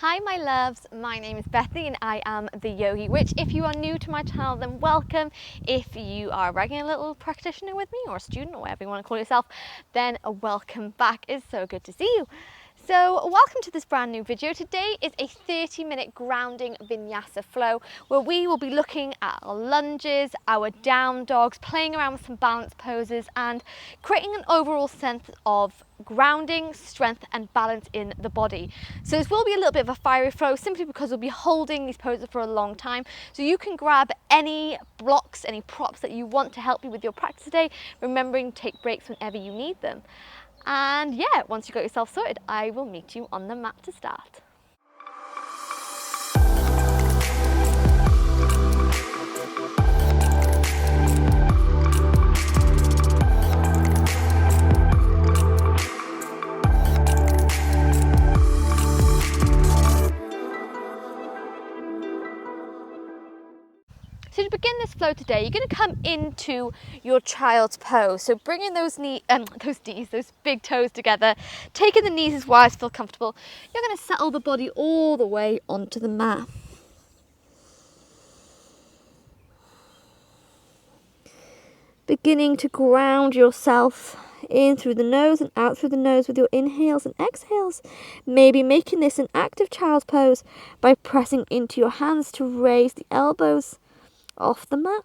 Hi my loves, my name is Bethany and I am the Yogi, which if you are new to my channel then welcome. If you are a regular little practitioner with me or a student or whatever you want to call yourself, then welcome back. It's so good to see you. So welcome to this brand new video. Today is a 30-minute grounding Vinyasa flow where we will be looking at our lunges, our down dogs, playing around with some balance poses and creating an overall sense of grounding, strength and balance in the body. So this will be a little bit of a fiery flow simply because we'll be holding these poses for a long time. So you can grab any blocks, any props that you want to help you with your practice today, remembering to take breaks whenever you need them. And yeah, once you've got yourself sorted, I will meet you on the mat to start. So to begin this flow today, you're going to come into your child's pose. So bringing those big toes together, taking the knees as wide as feel comfortable. You're going to settle the body all the way onto the mat. Beginning to ground yourself in through the nose and out through the nose with your inhales and exhales. Maybe making this an active child's pose by pressing into your hands to raise the elbows off the mat.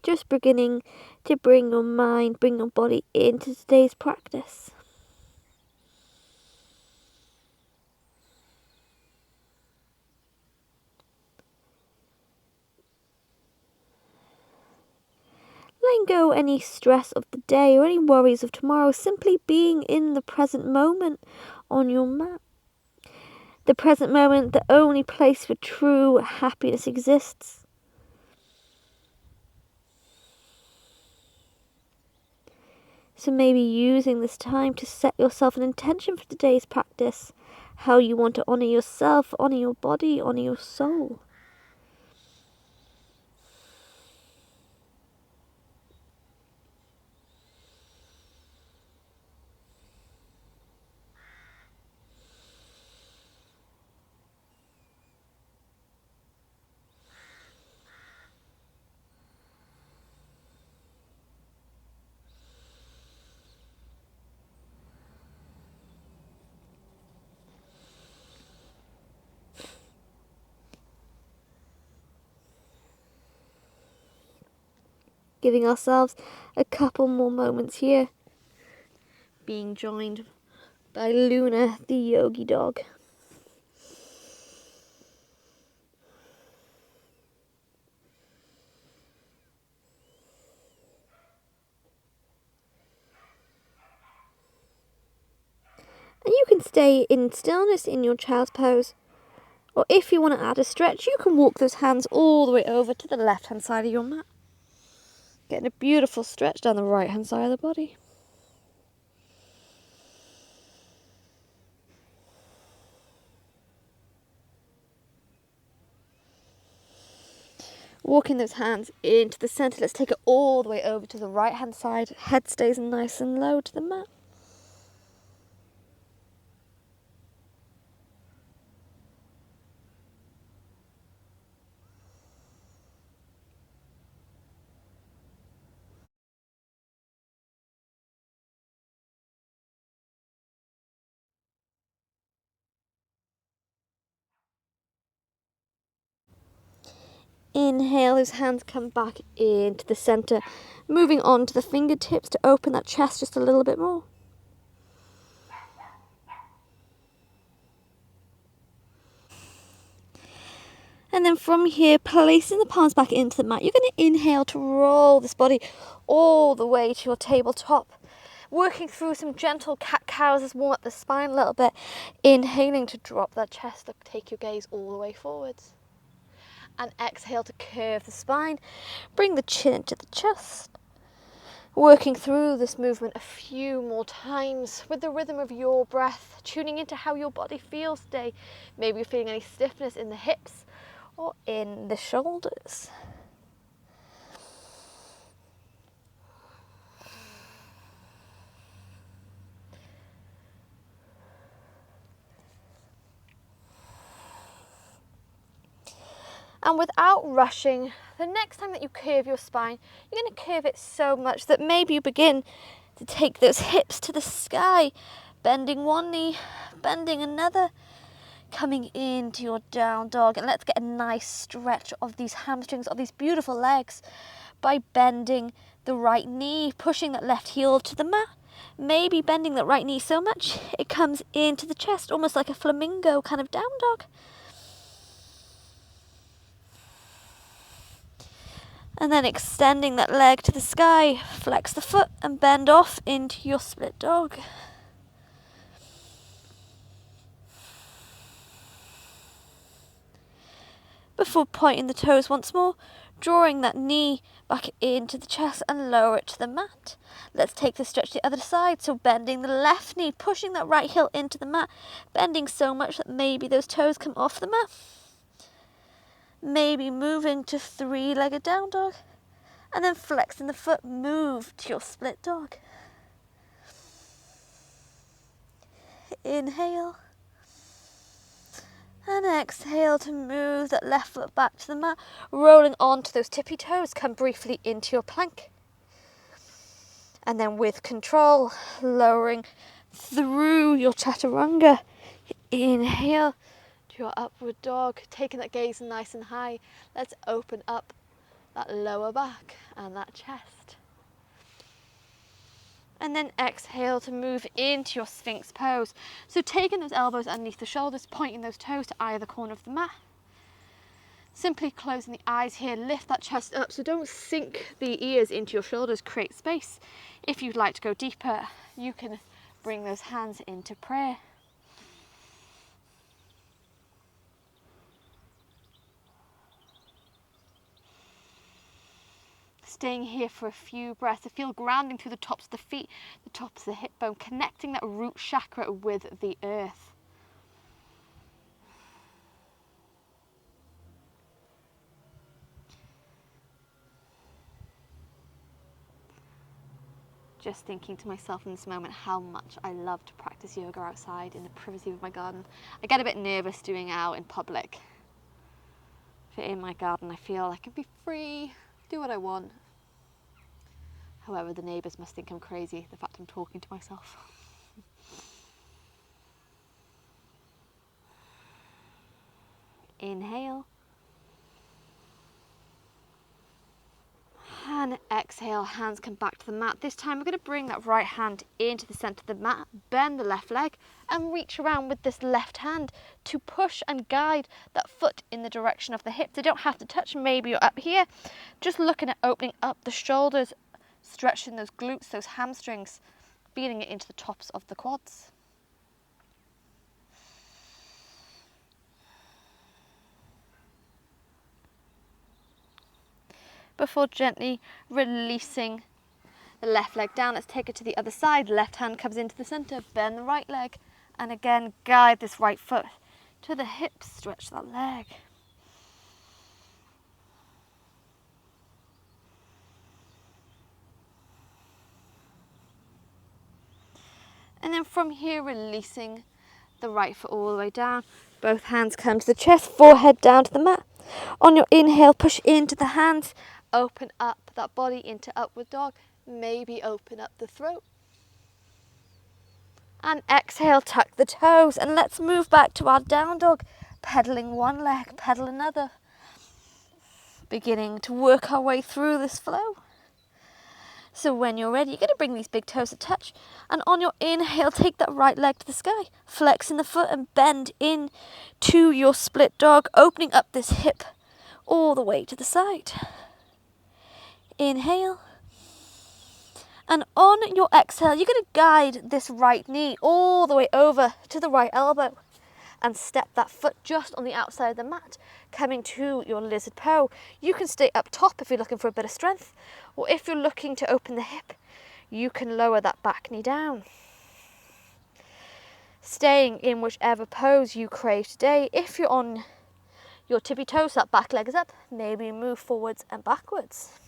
Just beginning to bring your mind, bring your body into today's practice. Letting go any stress of the day or any worries of tomorrow, simply being in the present moment on your mat. The present moment, the only place where true happiness exists. So maybe using this time to set yourself an intention for today's practice. How you want to honour yourself, honour your body, honour your soul. Giving ourselves a couple more moments here. Being joined by Luna, the Yogi dog. And you can stay in stillness in your child's pose. Or if you want to add a stretch, you can walk those hands all the way over to the left-hand side of your mat. Getting a beautiful stretch down the right-hand side of the body. Walking those hands into the centre. Let's take it all the way over to the right-hand side. Head stays nice and low to the mat. Inhale, those hands come back into the centre. Moving on to the fingertips to open that chest just a little bit more. And then from here, placing the palms back into the mat, you're going to inhale to roll this body all the way to your tabletop. Working through some gentle cat-cows as warm up the spine a little bit. Inhaling to drop that chest, to take your gaze all the way forwards. And exhale to curve the spine. Bring the chin to the chest. Working through this movement a few more times with the rhythm of your breath, tuning into how your body feels today. Maybe you're feeling any stiffness in the hips or in the shoulders. And without rushing, the next time that you curve your spine, you're going to curve it so much that maybe you begin to take those hips to the sky, bending one knee, bending another, coming into your down dog. And let's get a nice stretch of these hamstrings, of these beautiful legs, by bending the right knee, pushing that left heel to the mat, maybe bending that right knee so much it comes into the chest, almost like a flamingo kind of down dog. And then extending that leg to the sky, flex the foot and bend off into your split dog. Before pointing the toes once more, drawing that knee back into the chest and lower it to the mat. Let's take the stretch to the other side, so bending the left knee, pushing that right heel into the mat, bending so much that maybe those toes come off the mat. Maybe moving to three-legged down dog, and then flexing the foot, move to your split dog. Inhale. And exhale to move that left foot back to the mat, rolling onto those tippy toes. Come briefly into your plank. And then with control, lowering through your chaturanga. Inhale to your upward dog, taking that gaze nice and high. Let's open up that lower back and that chest. And then exhale to move into your Sphinx pose. So taking those elbows underneath the shoulders, pointing those toes to either corner of the mat. Simply closing the eyes here, lift that chest up. So don't sink the ears into your shoulders, create space. If you'd like to go deeper, you can bring those hands into prayer. Staying here for a few breaths. I feel grounding through the tops of the feet, the tops of the hip bone, connecting that root chakra with the earth. Just thinking to myself in this moment how much I love to practice yoga outside in the privacy of my garden. I get a bit nervous doing it out in public. But in my garden I feel I can be free, do what I want. However, the neighbours must think I'm crazy, the fact I'm talking to myself. Inhale. And exhale, hands come back to the mat. This time we're going to bring that right hand into the centre of the mat, bend the left leg and reach around with this left hand to push and guide that foot in the direction of the hip. They don't have to touch, maybe you're up here. Just looking at opening up the shoulders, stretching those glutes, those hamstrings, feeling it into the tops of the quads. Before gently releasing the left leg down, let's take it to the other side. Left hand comes into the centre, bend the right leg, and again guide this right foot to the hips, stretch that leg. And then from here, releasing the right foot all the way down. Both hands come to the chest, forehead down to the mat. On your inhale, push into the hands, open up that body into upward dog. Maybe open up the throat. And exhale, tuck the toes. And let's move back to our down dog. Pedaling one leg, pedal another. Beginning to work our way through this flow. So when you're ready, you're going to bring these big toes to touch. And on your inhale, take that right leg to the sky. Flexing the foot and bend in to your split dog. Opening up this hip all the way to the side. Inhale. And on your exhale, you're going to guide this right knee all the way over to the right elbow. And step that foot just on the outside of the mat, coming to your lizard pose. You can stay up top if you're looking for a bit of strength, or if you're looking to open the hip, you can lower that back knee down. Staying in whichever pose you crave today. If you're on your tippy toes, that back leg is up, maybe move forwards and backwards.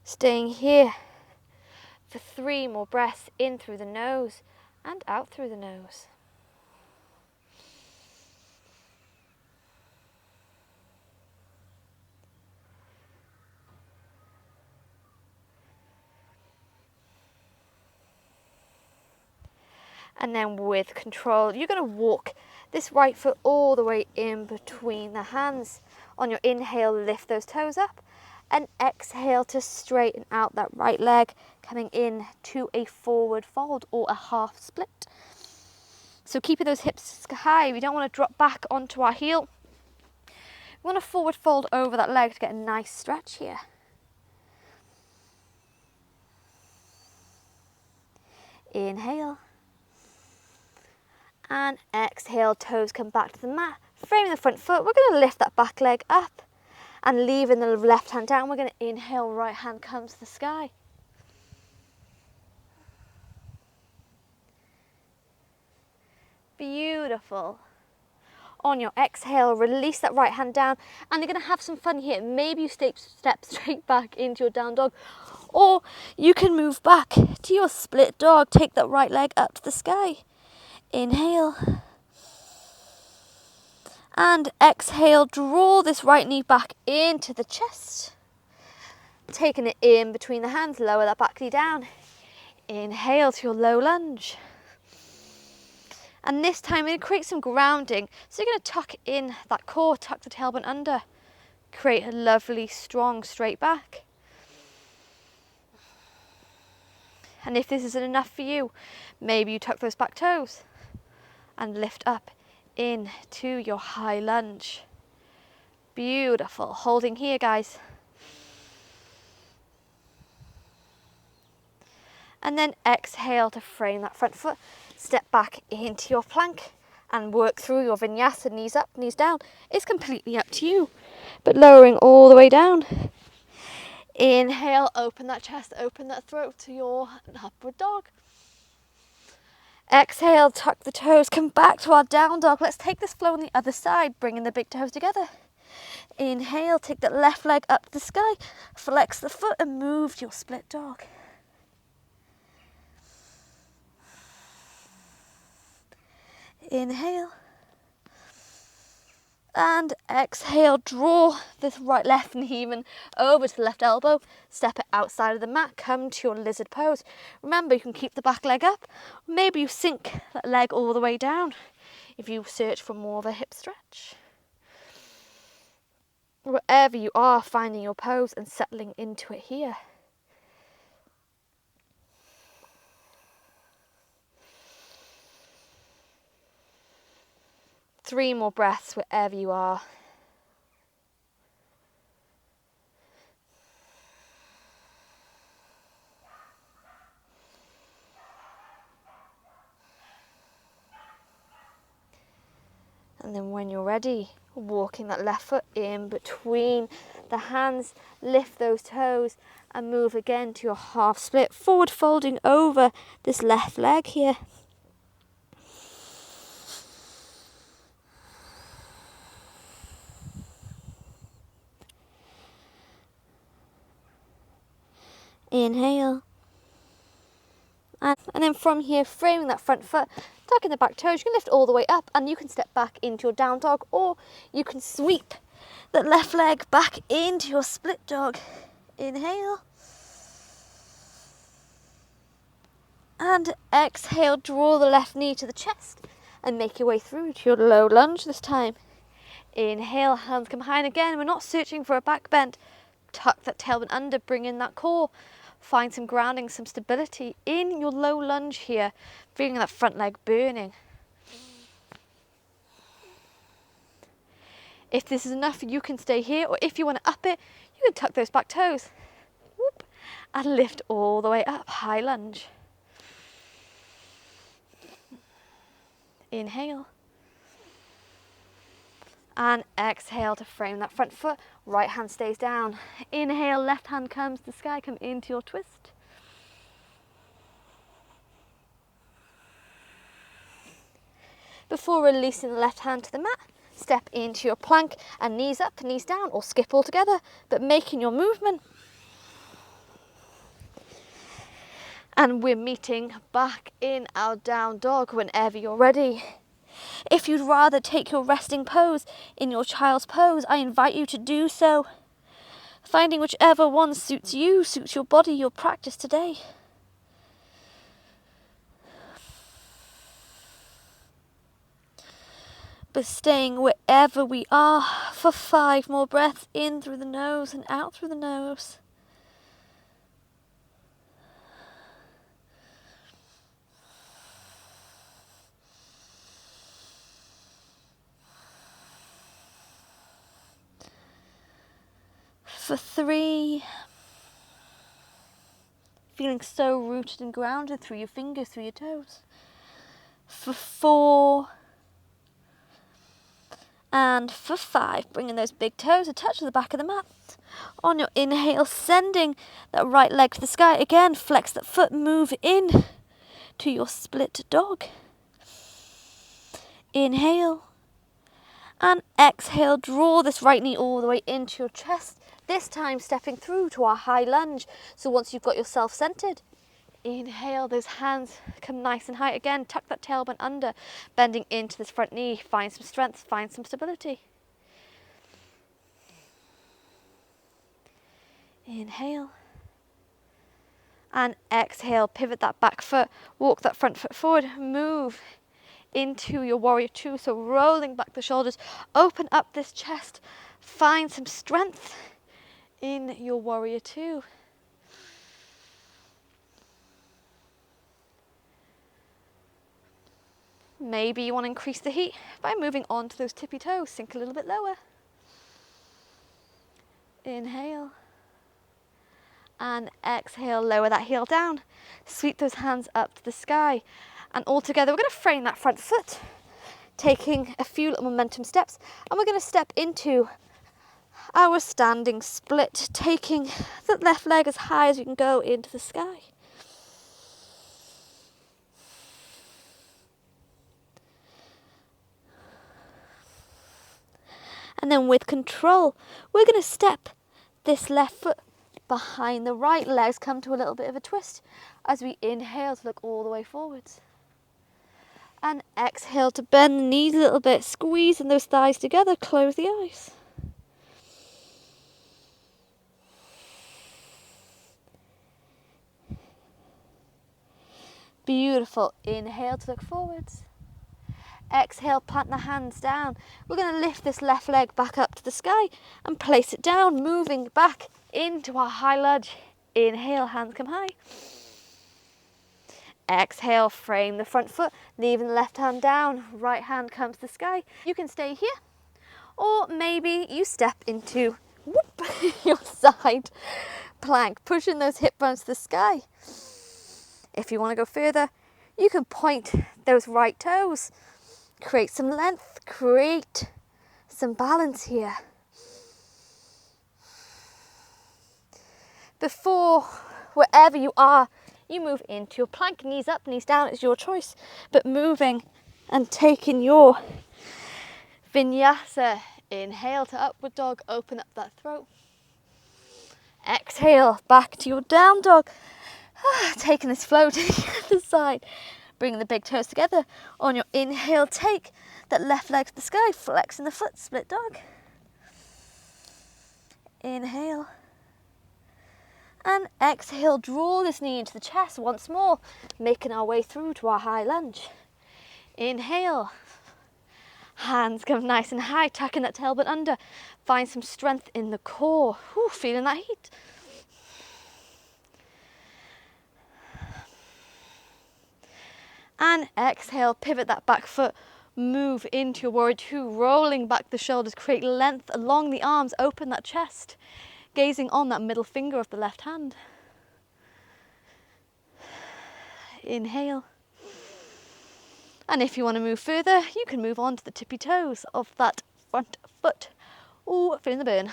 Staying here for 3 more breaths, in through the nose and out through the nose. And then with control, you're going to walk this right foot all the way in between the hands. On your inhale, lift those toes up, and exhale to straighten out that right leg, coming in to a forward fold or a half split. So keeping those hips high, we don't want to drop back onto our heel. We want to forward fold over that leg to get a nice stretch here. Inhale. And exhale, toes come back to the mat. Framing the front foot, we're going to lift that back leg up and leaving the left hand down. We're going to inhale, right hand comes to the sky. Beautiful. On your exhale, release that right hand down, and you're going to have some fun here. Maybe you step straight back into your down dog, or you can move back to your split dog. Take that right leg up to the sky. Inhale. And exhale, draw this right knee back into the chest. Taking it in between the hands, lower that back knee down. Inhale to your low lunge. And this time we're going to create some grounding. So you're going to tuck in that core, tuck the tailbone under. Create a lovely, strong, straight back. And if this isn't enough for you, maybe you tuck those back toes and lift up into your high lunge. Beautiful. Holding here, guys. And then exhale to frame that front foot. Step back into your plank and work through your vinyasa, knees up, knees down. It's completely up to you, but lowering all the way down. Inhale, open that chest, open that throat to your upward dog. Exhale, tuck the toes, come back to our down dog. Let's take this flow on the other side, bringing the big toes together. Inhale, take that left leg up to the sky, flex the foot and move to your split dog. Inhale. And exhale, draw this right left knee even over to the left elbow. Step it outside of the mat, come to your lizard pose. Remember, you can keep the back leg up. Maybe you sink that leg all the way down if you search for more of a hip stretch. Wherever you are, finding your pose and settling into it here. Three more breaths wherever you are. And then when you're ready, walking that left foot in between the hands, lift those toes and move again to your half split, forward folding over this left leg here. Inhale. And then from here, framing that front foot, tucking the back toes, you can lift all the way up and you can step back into your down dog, or you can sweep that left leg back into your split dog. Inhale. And exhale, draw the left knee to the chest and make your way through to your low lunge this time. Inhale, hands come high, and again, we're not searching for a back bend. Tuck that tailbone under, bring in that core. Find some grounding, some stability in your low lunge here, feeling that front leg burning. If this is enough, you can stay here, or if you want to up it, you can tuck those back toes. Whoop, and lift all the way up, high lunge. Inhale. And exhale to frame that front foot. Right hand stays down. Inhale, left hand comes to the sky, come into your twist. Before releasing the left hand to the mat, step into your plank and knees up, knees down, or skip all together, but making your movement. And we're meeting back in our down dog whenever you're ready. If you'd rather take your resting pose in your child's pose, I invite you to do so. Finding whichever one suits you, suits your body, your practice today. but staying wherever we are for 5 more breaths, in through the nose and out through the nose. For 3, feeling so rooted and grounded through your fingers, through your toes. For 4, and for 5, bringing those big toes a touch to the back of the mat. On your inhale, sending that right leg to the sky. Again, flex that foot, move in to your split dog. Inhale. And exhale, draw this right knee all the way into your chest. This time stepping through to our high lunge. So once you've got yourself centered, inhale, those hands come nice and high. Again, tuck that tailbone under, bending into this front knee. Find some strength, find some stability. Inhale. And exhale, pivot that back foot, walk that front foot forward, move into your warrior 2. So rolling back the shoulders, open up this chest, find some strength in your warrior 2. Maybe you want to increase the heat by moving on to those tippy toes, sink a little bit lower. Inhale. And exhale, lower that heel down, sweep those hands up to the sky. And all together, we're going to frame that front foot, taking a few little momentum steps. And we're going to step into our standing split, taking the left leg as high as you can go into the sky. And then with control, we're going to step this left foot behind the right. Legs come to a little bit of a twist as we inhale to look all the way forwards. And exhale to bend the knees a little bit, squeezing those thighs together, close the eyes. Beautiful. Inhale to look forwards. Exhale, plant the hands down. We're going to lift this left leg back up to the sky and place it down, moving back into our high lunge. Inhale, hands come high. Exhale, frame the front foot, leaving the left hand down, right hand comes to the sky. You can stay here, or maybe you step into your side plank, pushing those hip bones to the sky. If you want to go further, you can point those right toes, create some length, create some balance here. Before, wherever you are, you move into your plank, knees up, knees down, it's your choice. But moving and taking your Vinyasa. Inhale to upward dog, open up that throat. Exhale, back to your down dog. Taking this flow to the other side. Bringing the big toes together. On your inhale, take that left leg to the sky, flexing the foot, split dog. Inhale. And exhale, draw this knee into the chest once more, making our way through to our high lunge. Inhale. Hands come nice and high, tucking that tailbone under. Find some strength in the core. Ooh, feeling that heat. And exhale, pivot that back foot, move into your warrior 2, rolling back the shoulders, create length along the arms, open that chest, gazing on that middle finger of the left hand. Inhale. And if you want to move further, you can move on to the tippy toes of that front foot. Ooh, feeling the burn.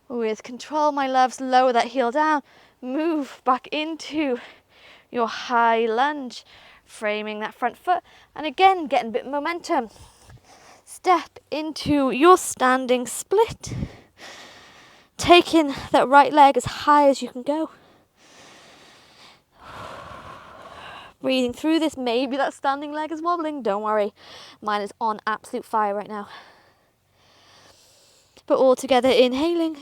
With control, my loves, lower that heel down, move back into your high lunge, framing that front foot, and again, getting a bit of momentum. Step into your standing split, taking that right leg as high as you can go. Breathing through this, maybe that standing leg is wobbling, don't worry, mine is on absolute fire right now. But all together, inhaling,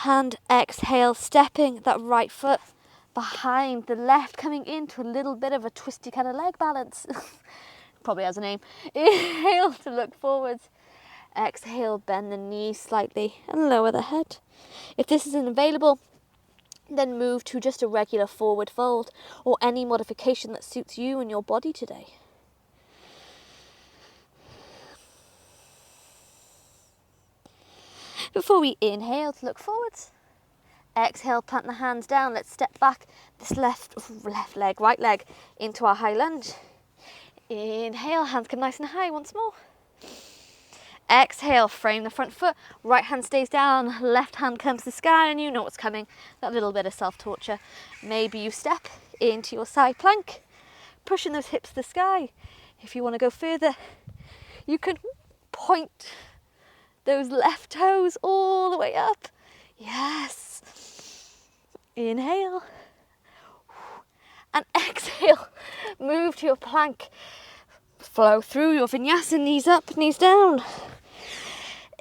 and exhale, stepping that right foot behind, the left coming into a little bit of a twisty kind of leg balance. Probably has a name. Inhale to look forwards. Exhale, bend the knees slightly and lower the head. If this isn't available, then move to just a regular forward fold or any modification that suits you and your body today. Before we inhale to look forwards, exhale, plant the hands down. Let's step back this left leg, right leg into our high lunge. Inhale, hands come nice and high once more. Exhale, frame the front foot, right hand stays down, left hand comes to the sky, and you know what's coming, that little bit of self-torture. Maybe you step into your side plank, pushing those hips to the sky. If you want to go further, you can point those left toes all the way up. Yes. Inhale. And exhale. Move to your plank. Flow through your vinyasa, knees up, knees down.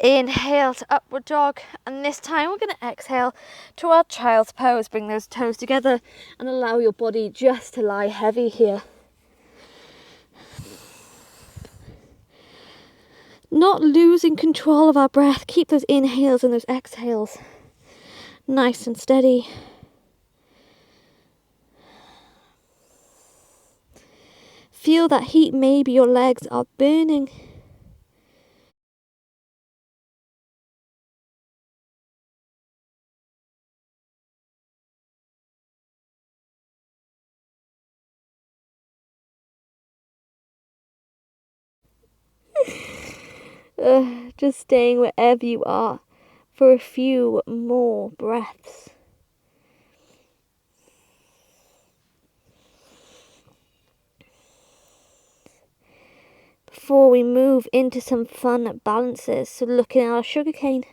Inhale to upward dog. And this time we're going to exhale to our child's pose. Bring those toes together and allow your body just to lie heavy here. Not losing control of our breath. Keep those inhales and those exhales nice and steady. Feel that heat. Maybe your legs are burning. Just staying wherever you are for a few more breaths. Before we move into some fun balances, so looking at our sugar cane.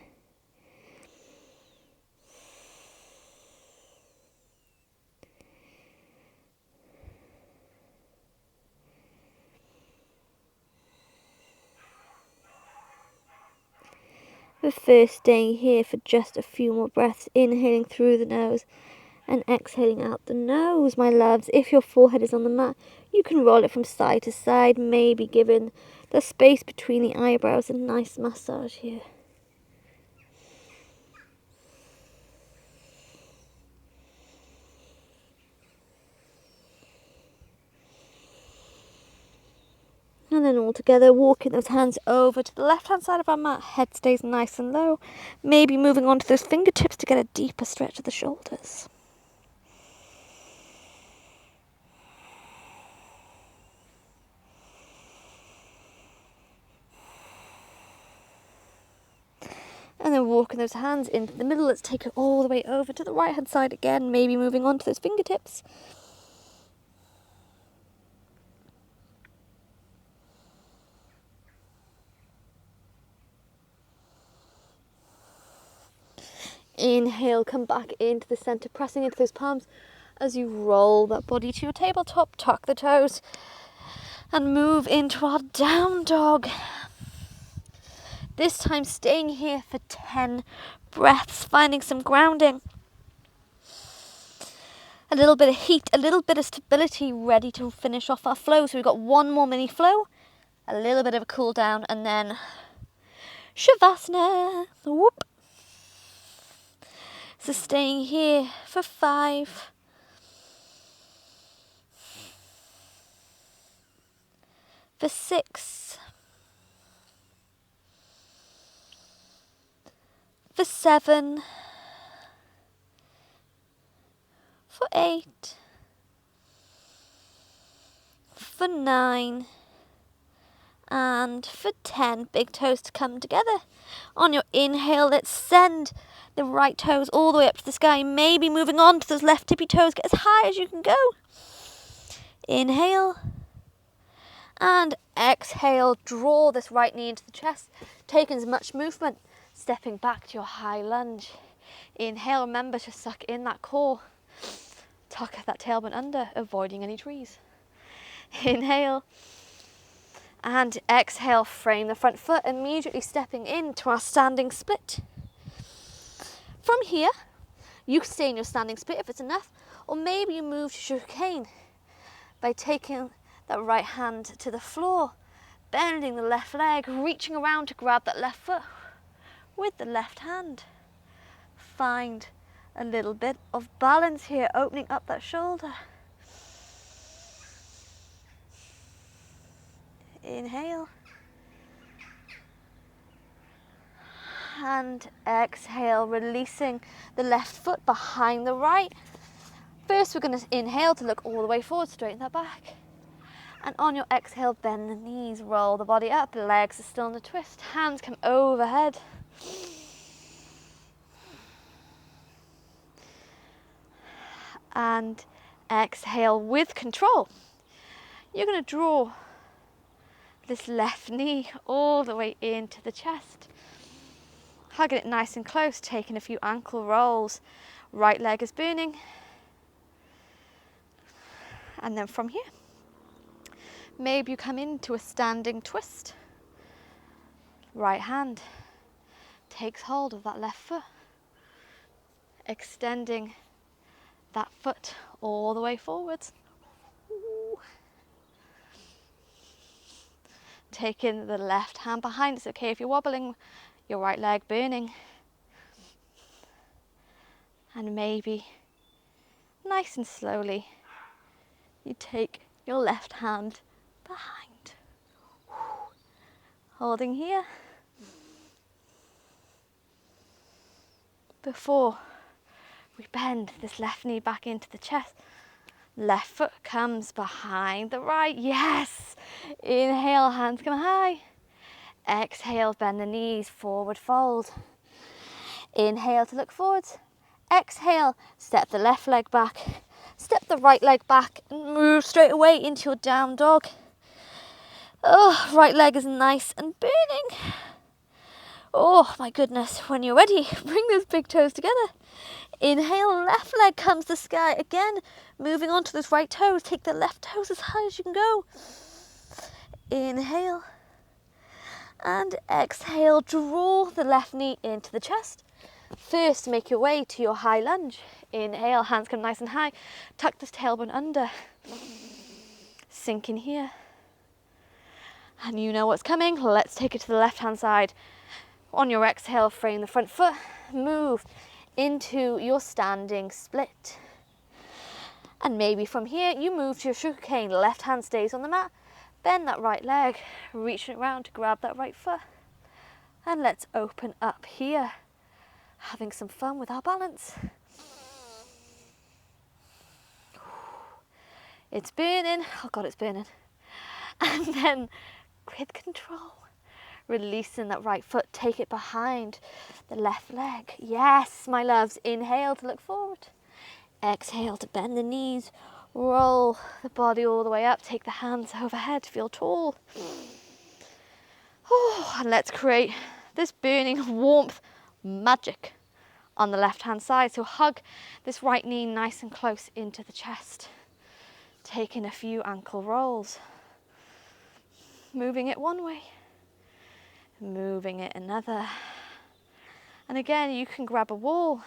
But first staying here for just a few more breaths, inhaling through the nose and exhaling out the nose, my loves. If your forehead is on the mat, you can roll it from side to side, maybe giving the space between the eyebrows a nice massage here. And then all together, walking those hands over to the left-hand side of our mat. Head stays nice and low. Maybe moving on to those fingertips to get a deeper stretch of the shoulders. And then walking those hands into the middle. Let's take it all the way over to the right-hand side again. Maybe moving on to those fingertips. Inhale, come back into the center, pressing into those palms as you roll that body to your tabletop. Tuck the toes and move into our down dog. This time staying here for 10 breaths, finding some grounding. A little bit of heat, a little bit of stability, ready to finish off our flow. So we've got one more mini flow, a little bit of a cool down, and then Shavasana. Whoop. So staying here for 5, for 6, for 7, for 8, for 9, and for 10. Big toes to come together. On your inhale, let's send the right toes all the way up to the sky. Maybe moving on to those left tippy toes. Get as high as you can go. Inhale. And exhale. Draw this right knee into the chest. Taking as much movement. Stepping back to your high lunge. Inhale. Remember to suck in that core. Tuck that tailbone under, avoiding any trees. Inhale. And exhale, frame the front foot, immediately stepping into our standing split. From here, you can stay in your standing split if it's enough, Or maybe you move to sugar cane by taking that right hand to the floor, bending the left leg, reaching around to grab that left foot with the left hand. Find a little bit of balance here, opening up that shoulder. Inhale. And exhale, releasing the left foot behind the right. First, we're going to inhale to look all the way forward, straighten that back. And on your exhale, bend the knees, roll the body up, legs are still in the twist, hands come overhead. And exhale with control. You're going to draw this left knee all the way into the chest. Hugging it nice and close, taking a few ankle rolls. Right leg is burning. And then from here, maybe you come into a standing twist. Right hand takes hold of that left foot, extending that foot all the way forwards. Ooh. Taking the left hand behind. It's okay if you're wobbling, your right leg burning. And maybe, nice and slowly, you take your left hand behind. Holding here. Before we bend this left knee back into the chest, left foot comes behind the right. Yes! Inhale, hands come high. Exhale, bend the knees, forward fold. Inhale to look forwards. Exhale, step the left leg back. Step the right leg back and move straight away into your down dog. Oh, right leg is nice and burning. Oh my goodness, when you're ready, bring those big toes together. Inhale, left leg comes to sky again. Moving on to those right toes, take the left toes as high as you can go. Inhale. And exhale, draw the left knee into the chest. First, make your way to your high lunge. Inhale, hands come nice and high. Tuck this tailbone under. Sink in here. And you know what's coming. Let's take it to the left-hand side. On your exhale, frame the front foot. Move into your standing split. And maybe from here, you move to your sugar cane. Left hand stays on the mat. Bend that right leg. Reach it around to grab that right foot. And let's open up here. Having some fun with our balance. It's burning. Oh God, it's burning. And then with control, releasing that right foot, take it behind the left leg. Yes, my loves. Inhale to look forward. Exhale to bend the knees. Roll the body all the way up. Take the hands overhead. Feel tall. Oh, and let's create this burning warmth magic on the left hand side. So hug this right knee nice and close into the chest. Taking a few ankle rolls. Moving it one way. Moving it another. And again, you can grab a wall.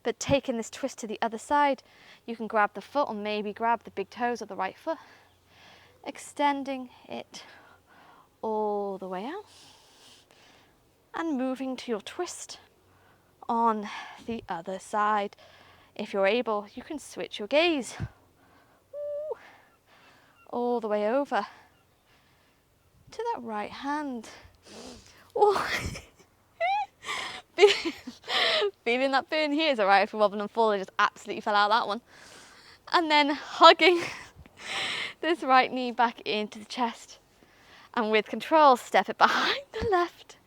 But taking this twist to the other side, you can grab the foot or maybe grab the big toes of the right foot. Extending it all the way out. And moving to your twist on the other side. If you're able, you can switch your gaze. Ooh. All the way over to that right hand. Oh. Feeling that burn here is alright if you're wobbling and fall. I just absolutely fell out of that one. And then hugging this right knee back into the chest. And with control, step it behind the left.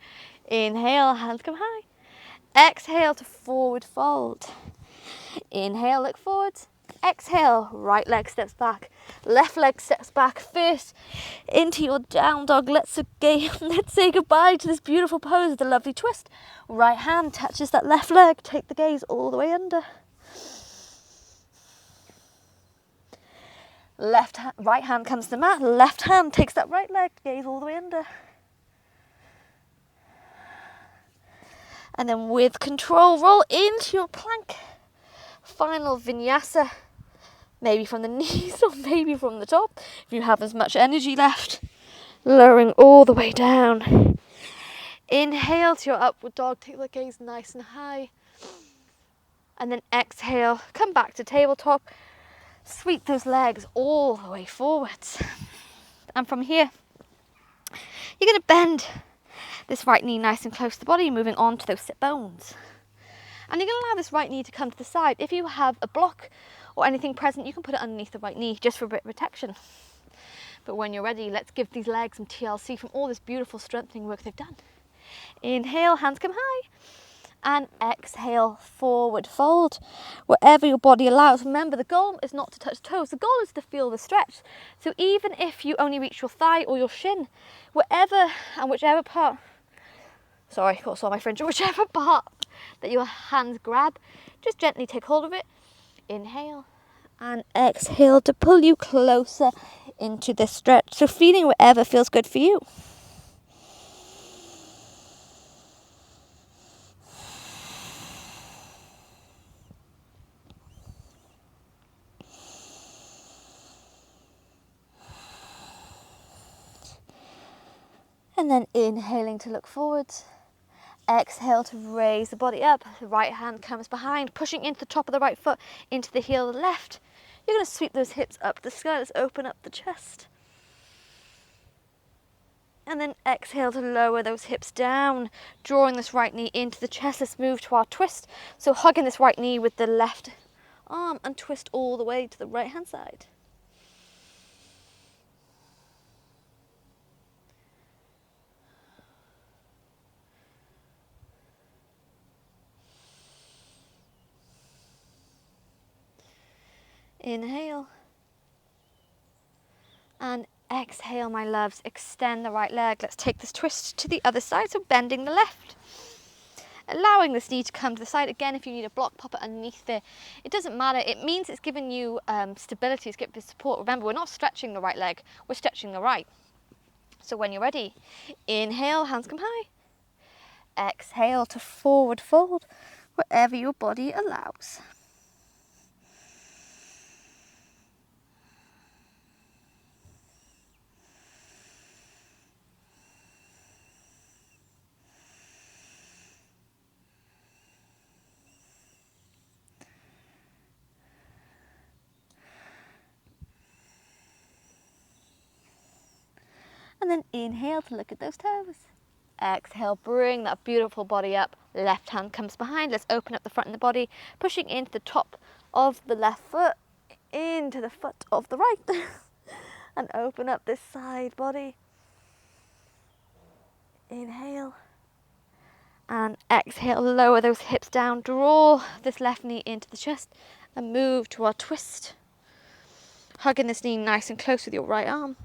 Inhale, hands come high. Exhale to forward fold. Inhale, look forwards. Exhale, right leg steps back. Left leg steps back first into your down dog. Let's say goodbye to this beautiful pose, the lovely twist. Right hand touches that left leg. Take the gaze all the way under. Right hand comes to the mat. Left hand takes that right leg. Gaze all the way under. And then with control, roll into your plank. final vinyasa, maybe from the knees or maybe from the top, if you have as much energy left. Lowering all the way down. Inhale to your upward dog, take the gaze nice and high. And then exhale, come back to tabletop. Sweep those legs all the way forwards. And from here, you're going to bend this right knee nice and close to the body, moving on to those sit bones. And you're going to allow this right knee to come to the side. If you have a block or anything present, you can put it underneath the right knee just for a bit of protection. But when you're ready, let's give these legs some TLC from all this beautiful strengthening work they've done. Inhale, hands come high. And exhale, forward fold, wherever your body allows. Remember, the goal is not to touch toes. The goal is to feel the stretch. So even if you only reach your thigh or your shin, wherever and whichever part, sorry, got saw my fringe, whichever part that your hands grab, just gently take hold of it. Inhale and exhale to pull you closer into this stretch. So feeling whatever feels good for you. And then inhaling to look forwards. Exhale to raise the body up. The right hand comes behind, pushing into the top of the right foot, into the heel of the left. You're going to sweep those hips up the sky. Let's open up the chest. And then exhale to lower those hips down, drawing this right knee into the chest. Let's move to our twist. So hugging this right knee with the left arm and twist all the way to the right hand side. Inhale. And exhale, my loves. Extend the right leg. Let's take this twist to the other side. So bending the left. Allowing this knee to come to the side. Again, if you need a block, pop it underneath there. It doesn't matter. It means it's giving you stability, it's giving you support. Remember, we're not stretching the right leg. We're stretching the right. So when you're ready, inhale, hands come high. Exhale to forward fold, wherever your body allows. And then inhale to look at those toes. Exhale, bring that beautiful body up. Left hand comes behind. Let's open up the front of the body, pushing into the top of the left foot, into the foot of the right. And open up this side body. Inhale. And exhale, lower those hips down. Draw this left knee into the chest and move to our twist. Hugging this knee nice and close with your right arm.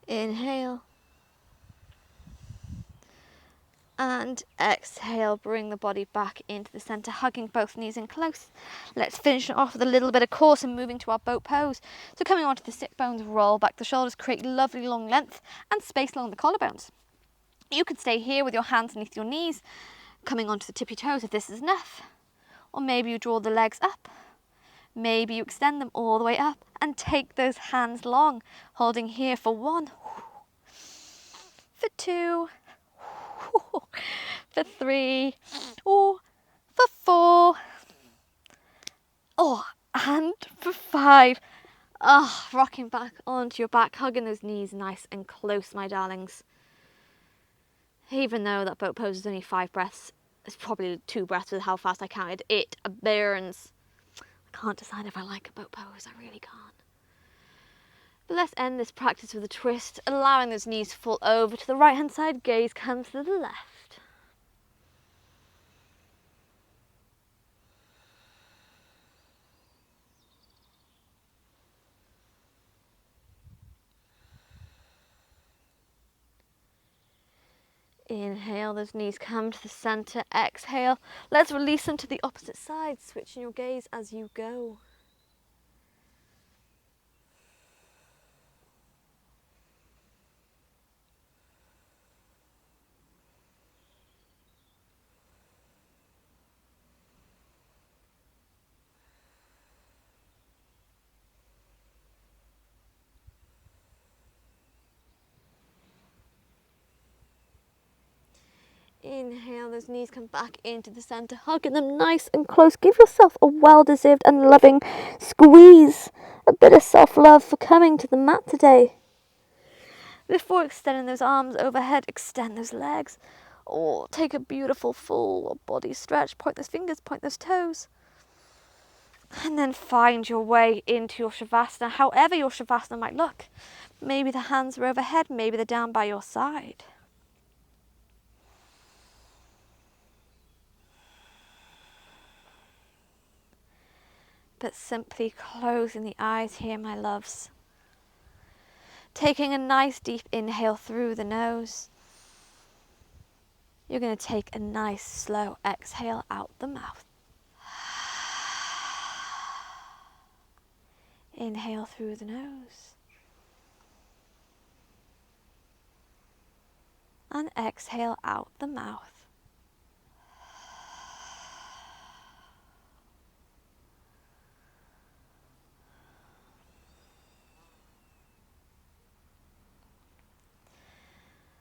Inhale. And exhale, bring the body back into the center, hugging both knees in close. Let's finish it off with a little bit of core and moving to our boat pose. So coming onto the sit bones, roll back the shoulders, create lovely long length and space along the collarbones. You could stay here with your hands underneath your knees, coming onto the tippy toes if this is enough. Or maybe you draw the legs up. Maybe you extend them all the way up and take those hands long, holding here for 1, for 2, for 3, or for 4, and for 5. Rocking back onto your back, hugging those knees nice and close, my darlings. Even though that boat pose is only 5 breaths, it's probably 2 breaths with how fast I counted. It burns. I can't decide if I like a boat pose, I really can't. But let's end this practice with a twist, allowing those knees to fall over to the right hand side, gaze comes to the left. Inhale, those knees come to the center. Exhale, let's release them to the opposite side, switching your gaze as you go. Inhale, those knees come back into the center, hugging them nice and close. Give yourself a well-deserved and loving squeeze. A bit of self-love for coming to the mat today. Before extending those arms overhead, extend those legs. Or take a beautiful full body stretch. Point those fingers, point those toes. And then find your way into your Shavasana, however your Shavasana might look. Maybe the hands are overhead, maybe they're down by your side. But simply closing the eyes here, my loves. Taking a nice deep inhale through the nose. You're going to take a nice slow exhale out the mouth. Inhale through the nose. And exhale out the mouth.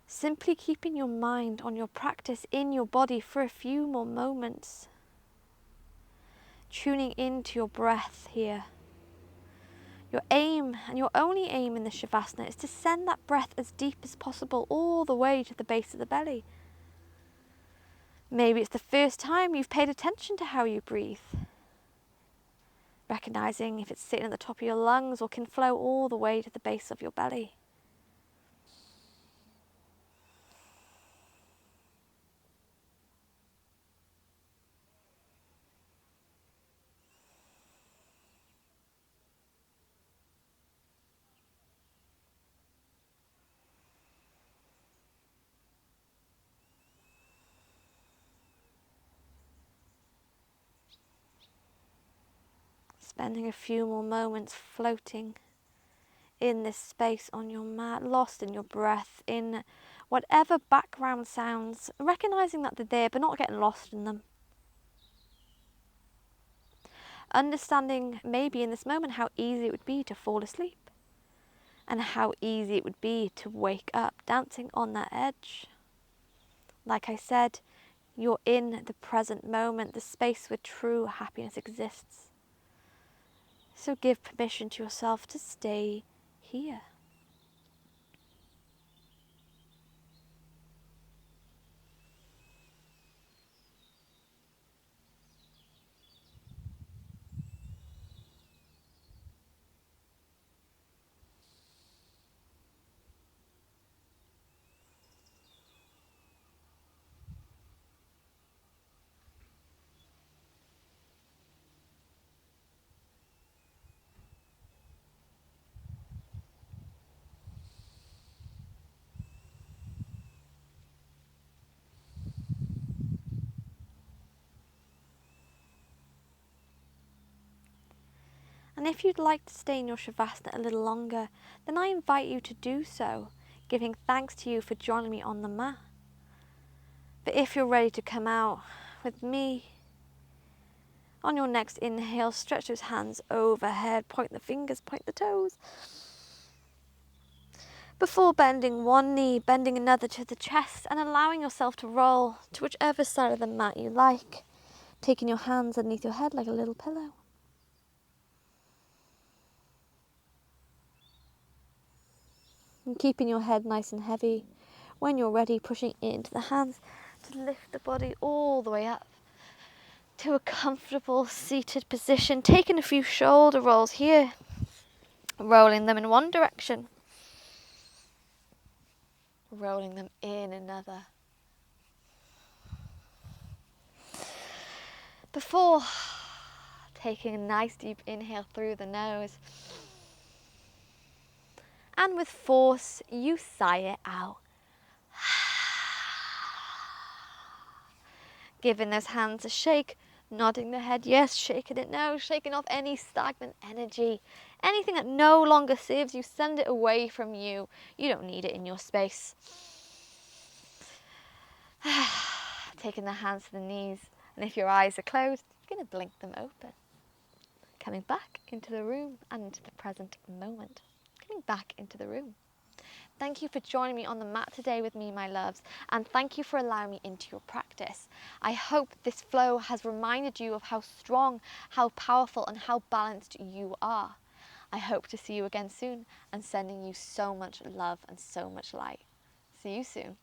Simply keeping your mind on your practice in your body for a few more moments. Tuning into your breath here. Your aim, and your only aim in the Shavasana, is to send that breath as deep as possible all the way to the base of the belly. Maybe it's the first time you've paid attention to how you breathe. Recognizing if it's sitting at the top of your lungs or can flow all the way to the base of your belly. Spending a few more moments floating in this space on your mat, lost in your breath, in whatever background sounds, recognizing that they're there but not getting lost in them. Understanding maybe in this moment how easy it would be to fall asleep and how easy it would be to wake up dancing on that edge. Like I said, you're in the present moment, the space where true happiness exists. So give permission to yourself to stay here. And if you'd like to stay in your Shavasana a little longer, then I invite you to do so, giving thanks to you for joining me on the mat. But if you're ready to come out with me, on your next inhale, stretch those hands overhead, point the fingers, point the toes. Before bending one knee, bending another to the chest and allowing yourself to roll to whichever side of the mat you like, taking your hands underneath your head like a little pillow. And keeping your head nice and heavy. When you're ready, pushing into the hands to lift the body all the way up to a comfortable seated position. Taking a few shoulder rolls here, rolling them in one direction, rolling them in another. Before taking a nice deep inhale through the nose, and with force you sigh it out. Giving those hands a shake, nodding the head yes, shaking it no, shaking off any stagnant energy. Anything that no longer serves you, send it away from you. You don't need it in your space. Taking the hands to the knees, and if your eyes are closed, you're going to blink them open. Coming back into the room and into the present moment. Coming back into the room. Thank you for joining me on the mat today with me, my loves, and thank you for allowing me into your practice. I hope this flow has reminded you of how strong, how powerful, and how balanced you are. I hope to see you again soon, and sending you so much love and so much light. See you soon.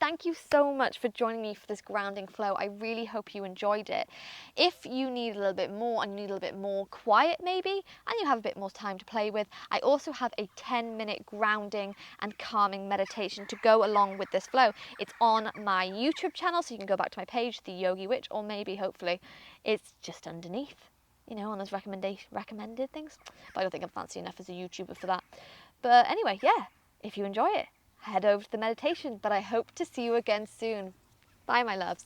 Thank you so much for joining me for this grounding flow. I really hope you enjoyed it. If you need a little bit more and you need a little bit more quiet maybe, and you have a bit more time to play with, I also have a 10-minute grounding and calming meditation to go along with this flow. It's on my YouTube channel, so you can go back to my page, The Yogi Witch, or maybe, hopefully, it's just underneath, you know, on those recommended things. But I don't think I'm fancy enough as a YouTuber for that. But anyway, yeah, if you enjoy it, head over to the meditation, but I hope to see you again soon. Bye, my loves.